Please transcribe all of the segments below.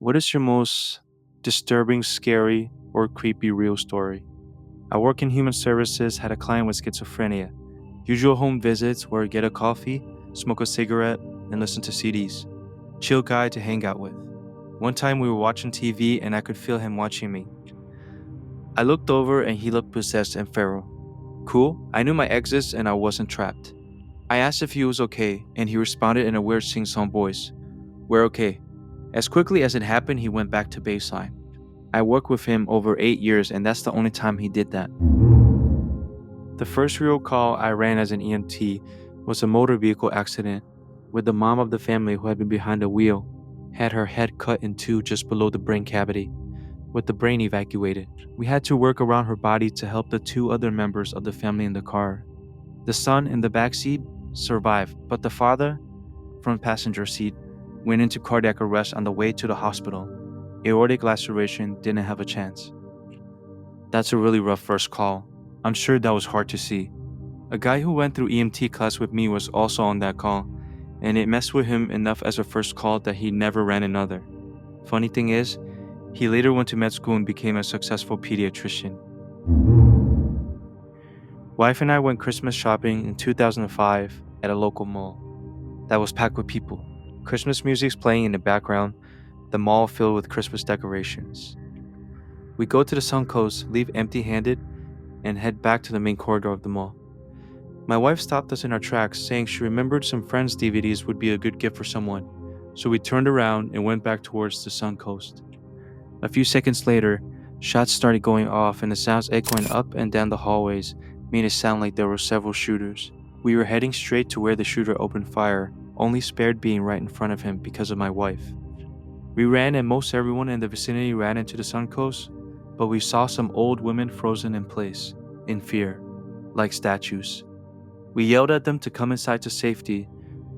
What is your most disturbing, scary, or creepy real story? I work in human services, had a client with schizophrenia. Usual home visits were get a coffee, smoke a cigarette, and listen to CDs. Chill guy to hang out with. One time we were watching TV and I could feel him watching me. I looked over and he looked possessed and feral. Cool, I knew my exits and I wasn't trapped. I asked if he was okay and he responded in a weird sing-song voice. We're okay. As quickly as it happened, he went back to baseline. I worked with him over 8 years and that's the only time he did that. The first real call I ran as an EMT was a motor vehicle accident with the mom of the family who had been behind the wheel, had her head cut in two just below the brain cavity, with the brain evacuated. We had to work around her body to help the two other members of the family in the car. The son in the back seat survived, but the father, from passenger seat, went into cardiac arrest on the way to the hospital. Aortic laceration, didn't have a chance. That's a really rough first call. I'm sure that was hard to see. A guy who went through EMT class with me was also on that call, and it messed with him enough as a first call that he never ran another. Funny thing is, he later went to med school and became a successful pediatrician. Wife and I went Christmas shopping in 2005 at a local mall that was packed with people. Christmas music's playing in the background, the mall filled with Christmas decorations. We go to the Suncoast, leave empty-handed, and head back to the main corridor of the mall. My wife stopped us in our tracks, saying she remembered some Friends DVDs would be a good gift for someone, so we turned around and went back towards the Suncoast. A few seconds later, shots started going off and the sounds echoing up and down the hallways made it sound like there were several shooters. We were heading straight to where the shooter opened fire, only spared being right in front of him because of my wife. We ran and most everyone in the vicinity ran into the Suncoast, but we saw some old women frozen in place, in fear, like statues. We yelled at them to come inside to safety,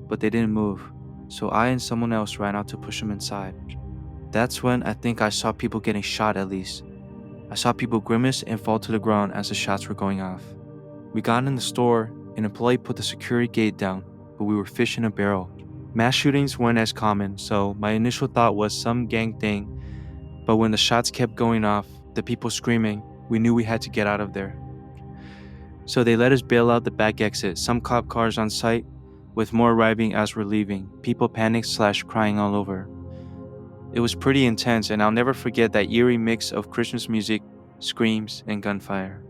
but they didn't move, so I and someone else ran out to push them inside. That's when I think I saw people getting shot at least. I saw people grimace and fall to the ground as the shots were going off. We got in the store, an employee put the security gate down, but we were fish in a barrel. Mass shootings weren't as common, so my initial thought was some gang thing, but when the shots kept going off, the people screaming, we knew we had to get out of there. So they let us bail out the back exit, some cop cars on site, with more arriving as we're leaving, people panicked/crying all over. It was pretty intense, and I'll never forget that eerie mix of Christmas music, screams, and gunfire.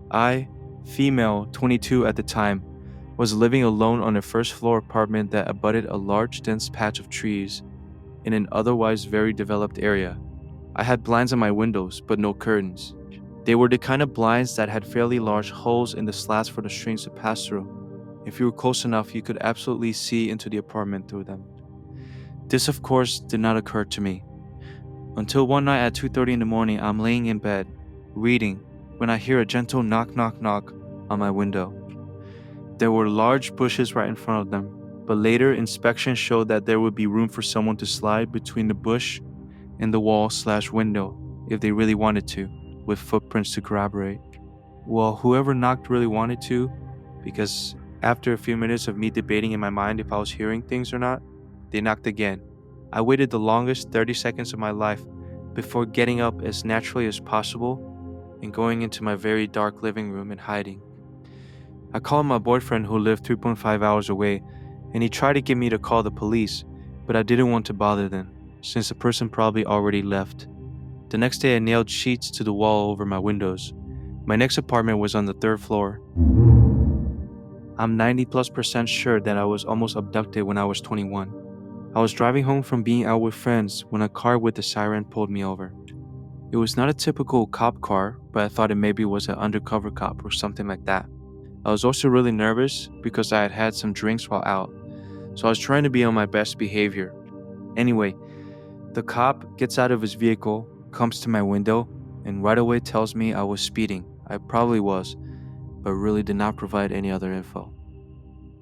I, female, 22 at the time, was living alone on a first-floor apartment that abutted a large, dense patch of trees in an otherwise very developed area. I had blinds on my windows, but no curtains. They were the kind of blinds that had fairly large holes in the slats for the strings to pass through. If you were close enough, you could absolutely see into the apartment through them. This, of course, did not occur to me. Until one night at 2:30 in the morning, I'm laying in bed, reading, when I hear a gentle knock knock knock on my window. There were large bushes right in front of them, but later inspection showed that there would be room for someone to slide between the bush and the wall/window if they really wanted to, with footprints to corroborate. Well, whoever knocked really wanted to, because after a few minutes of me debating in my mind if I was hearing things or not, they knocked again. I waited the longest 30 seconds of my life before getting up as naturally as possible and going into my very dark living room and hiding. I called my boyfriend who lived 3.5 hours away, and he tried to get me to call the police, but I didn't want to bother them, since the person probably already left. The next day I nailed sheets to the wall over my windows. My next apartment was on the 3rd floor. I'm 90+% sure that I was almost abducted when I was 21. I was driving home from being out with friends when a car with a siren pulled me over. It was not a typical cop car, but I thought it maybe was an undercover cop or something like that. I was also really nervous because I had had some drinks while out, so I was trying to be on my best behavior. Anyway, the cop gets out of his vehicle, comes to my window, and right away tells me I was speeding. I probably was, but really did not provide any other info.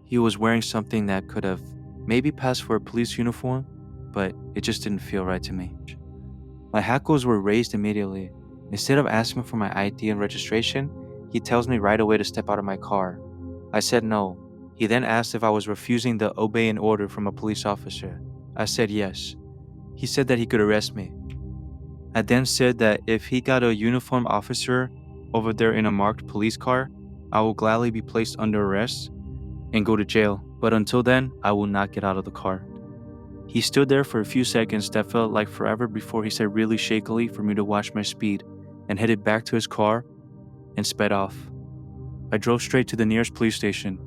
He was wearing something that could have maybe passed for a police uniform, but it just didn't feel right to me. My hackles were raised immediately. Instead of asking for my ID and registration, he tells me right away to step out of my car. I said no. He then asked if I was refusing the obey an order from a police officer. I said yes. He said that he could arrest me. I then said that if he got a uniformed officer over there in a marked police car, I will gladly be placed under arrest and go to jail, but until then, I will not get out of the car. He stood there for a few seconds that felt like forever before he said really shakily for me to watch my speed and headed back to his car and sped off. I drove straight to the nearest police station,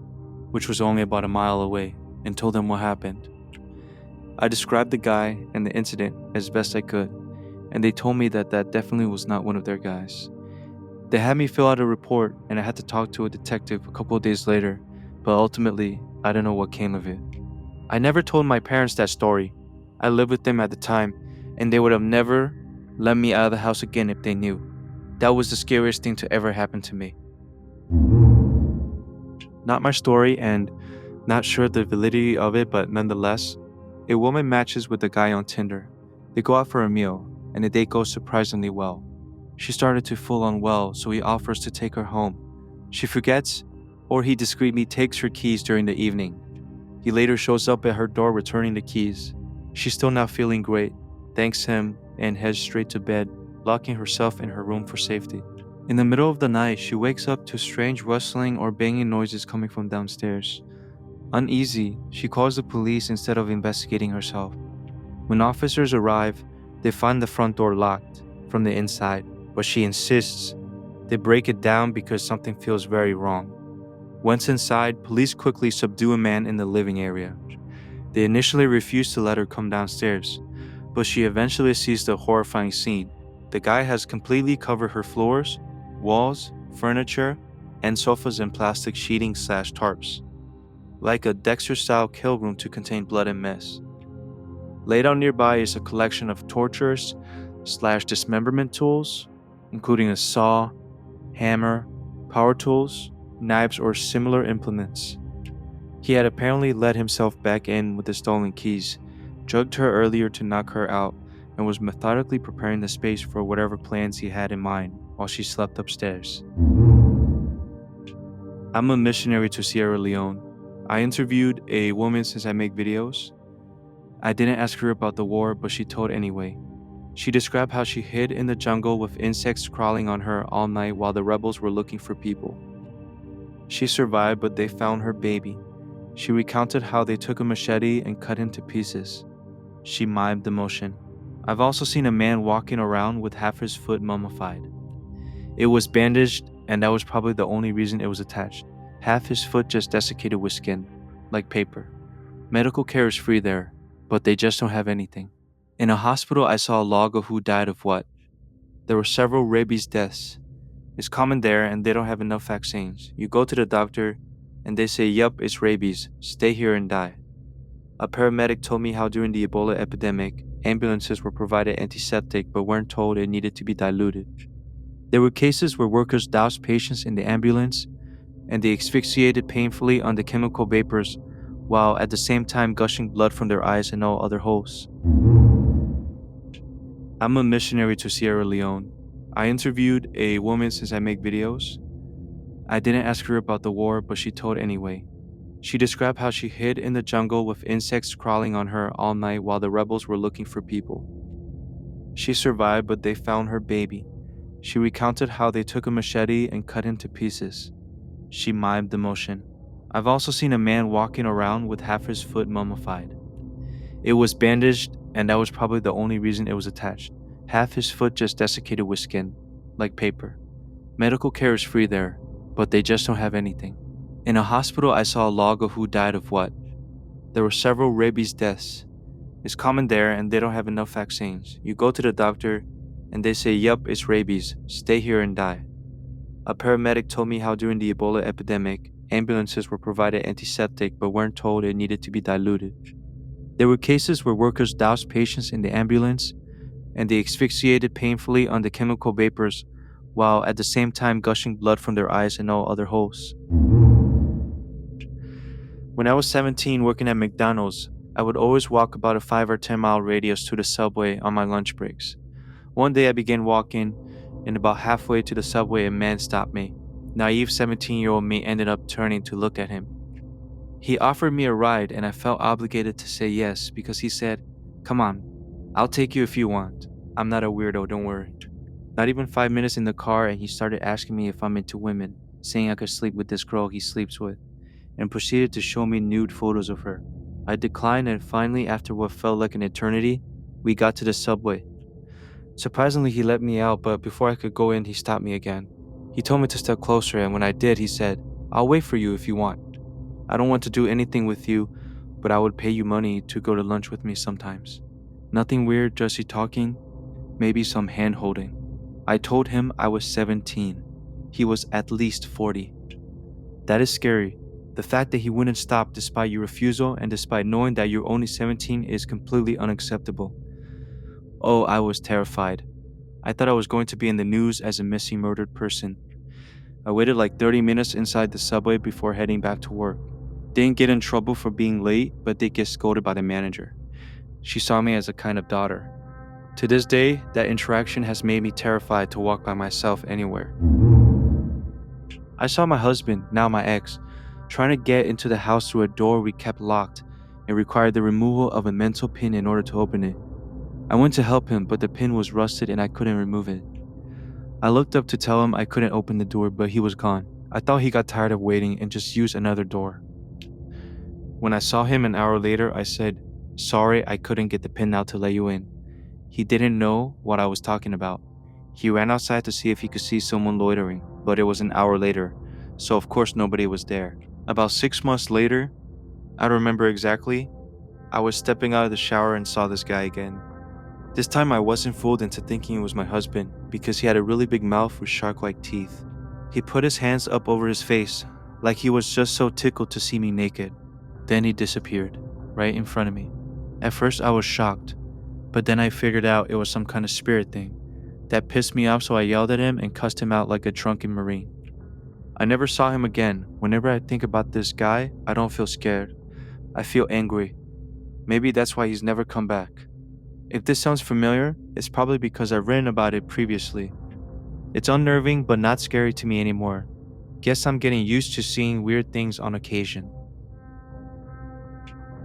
which was only about a mile away, and told them what happened. I described the guy and the incident as best I could, and they told me that that definitely was not one of their guys. They had me fill out a report, and I had to talk to a detective a couple of days later, but ultimately, I don't know what came of it. I never told my parents that story. I lived with them at the time, and they would have never let me out of the house again if they knew. That was the scariest thing to ever happen to me. Not my story, and not sure the validity of it, but nonetheless, a woman matches with a guy on Tinder. They go out for a meal, and the date goes surprisingly well. She started to full on well, so he offers to take her home. She forgets, or he discreetly takes her keys during the evening. He later shows up at her door returning the keys. She's still not feeling great, thanks him, and heads straight to bed, locking herself in her room for safety. In the middle of the night, she wakes up to strange rustling or banging noises coming from downstairs. Uneasy, she calls the police instead of investigating herself. When officers arrive, they find the front door locked from the inside, but she insists they break it down because something feels very wrong. Once inside, police quickly subdue a man in the living area. They initially refuse to let her come downstairs, but she eventually sees the horrifying scene. The guy has completely covered her floors, walls, furniture, and sofas in plastic sheeting/tarps, like a Dexter-style kill room to contain blood and mess. Laid out nearby is a collection of tortures/dismemberment tools, including a saw, hammer, power tools, knives, or similar implements. He had apparently let himself back in with the stolen keys, drugged her earlier to knock her out, and was methodically preparing the space for whatever plans he had in mind while she slept upstairs. I'm a missionary to Sierra Leone. I interviewed a woman since I make videos. I didn't ask her about the war, but she told anyway. She described how she hid in the jungle with insects crawling on her all night while the rebels were looking for people. She survived, but they found her baby. She recounted how they took a machete and cut him to pieces. She mimed the motion. I've also seen a man walking around with half his foot mummified. It was bandaged, and that was probably the only reason it was attached. Half his foot just desiccated with skin, like paper. Medical care is free there, but they just don't have anything. In a hospital, I saw a log of who died of what. There were several rabies deaths. It's common there, and they don't have enough vaccines. You go to the doctor, and they say, yup, it's rabies. Stay here and die. A paramedic told me how during the Ebola epidemic, ambulances were provided antiseptic but weren't told it needed to be diluted. There were cases where workers doused patients in the ambulance and they asphyxiated painfully on the chemical vapors while at the same time gushing blood from their eyes and all other holes. I'm a missionary to Sierra Leone. I interviewed a woman since I make videos. I didn't ask her about the war, but she told anyway. She described how she hid in the jungle with insects crawling on her all night while the rebels were looking for people. She survived, but they found her baby. She recounted how they took a machete and cut him to pieces. She mimed the motion. I've also seen a man walking around with half his foot mummified. It was bandaged, and that was probably the only reason it was attached. Half his foot just desiccated with skin, like paper. Medical care is free there, but they just don't have anything. In a hospital, I saw a log of who died of what. There were several rabies deaths. It's common there, and they don't have enough vaccines. You go to the doctor, and they say, yup, it's rabies. Stay here and die. A paramedic told me how during the Ebola epidemic, ambulances were provided antiseptic but weren't told it needed to be diluted. There were cases where workers doused patients in the ambulance and they asphyxiated painfully on the chemical vapors while at the same time gushing blood from their eyes and all other holes. When I was 17 working at McDonald's, I would always walk about a 5 or 10 mile radius to the subway on my lunch breaks. One day I began walking, and about halfway to the subway a man stopped me. Naive 17-year-old me ended up turning to look at him. He offered me a ride, and I felt obligated to say yes because he said, "Come on, I'll take you if you want. I'm not a weirdo, don't worry." Not even 5 minutes in the car, and he started asking me if I'm into women, saying I could sleep with this girl he sleeps with, and proceeded to show me nude photos of her. I declined, and finally, after what felt like an eternity, we got to the subway. Surprisingly, he let me out, but before I could go in, he stopped me again. He told me to step closer, and when I did, he said, "I'll wait for you if you want. I don't want to do anything with you, but I would pay you money to go to lunch with me sometimes." Nothing weird, just he talking, maybe some hand holding. I told him I was 17. He was at least 40. That is scary. The fact that he wouldn't stop despite your refusal and despite knowing that you're only 17 is completely unacceptable. Oh, I was terrified. I thought I was going to be in the news as a missing murdered person. I waited like 30 minutes inside the subway before heading back to work. Didn't get in trouble for being late, but did get scolded by the manager. She saw me as a kind of daughter. To this day, that interaction has made me terrified to walk by myself anywhere. I saw my husband, now my ex, trying to get into the house through a door we kept locked and required the removal of a mental pin in order to open it. I went to help him, but the pin was rusted and I couldn't remove it. I looked up to tell him I couldn't open the door, but he was gone. I thought he got tired of waiting and just used another door. When I saw him an hour later, I said, "Sorry, I couldn't get the pin out to let you in." He didn't know what I was talking about. He ran outside to see if he could see someone loitering, but it was an hour later, so of course nobody was there. About 6 months later, I don't remember exactly, I was stepping out of the shower and saw this guy again. This time I wasn't fooled into thinking it was my husband because he had a really big mouth with shark-like teeth. He put his hands up over his face, like he was just so tickled to see me naked. Then he disappeared, right in front of me. At first I was shocked, but then I figured out it was some kind of spirit thing. That pissed me off, so I yelled at him and cussed him out like a drunken Marine. I never saw him again. Whenever I think about this guy, I don't feel scared. I feel angry. Maybe that's why he's never come back. If this sounds familiar, it's probably because I've written about it previously. It's unnerving but not scary to me anymore. Guess I'm getting used to seeing weird things on occasion.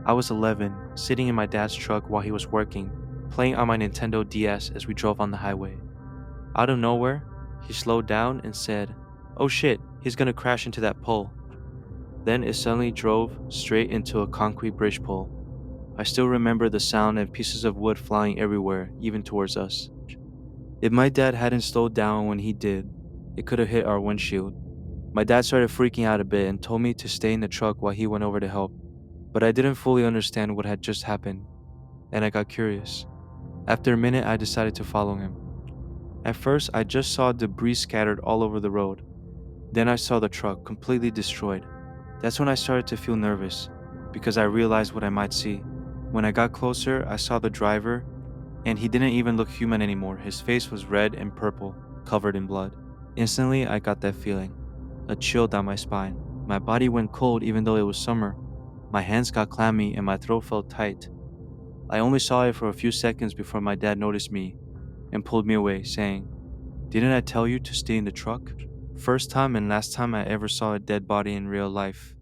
I was 11, sitting in my dad's truck while he was working, playing on my Nintendo DS as we drove on the highway. Out of nowhere, he slowed down and said, "Oh shit, he's gonna crash into that pole." Then it suddenly drove straight into a concrete bridge pole. I still remember the sound and pieces of wood flying everywhere, even towards us. If my dad hadn't slowed down when he did, it could have hit our windshield. My dad started freaking out a bit and told me to stay in the truck while he went over to help, but I didn't fully understand what had just happened, and I got curious. After a minute, I decided to follow him. At first, I just saw debris scattered all over the road. Then I saw the truck completely destroyed. That's when I started to feel nervous, because I realized what I might see. When I got closer, I saw the driver, and he didn't even look human anymore. His face was red and purple, covered in blood. Instantly, I got that feeling, a chill down my spine. My body went cold even though it was summer. My hands got clammy and my throat felt tight. I only saw it for a few seconds before my dad noticed me and pulled me away, saying, "Didn't I tell you to stay in the truck?" First time and last time I ever saw a dead body in real life.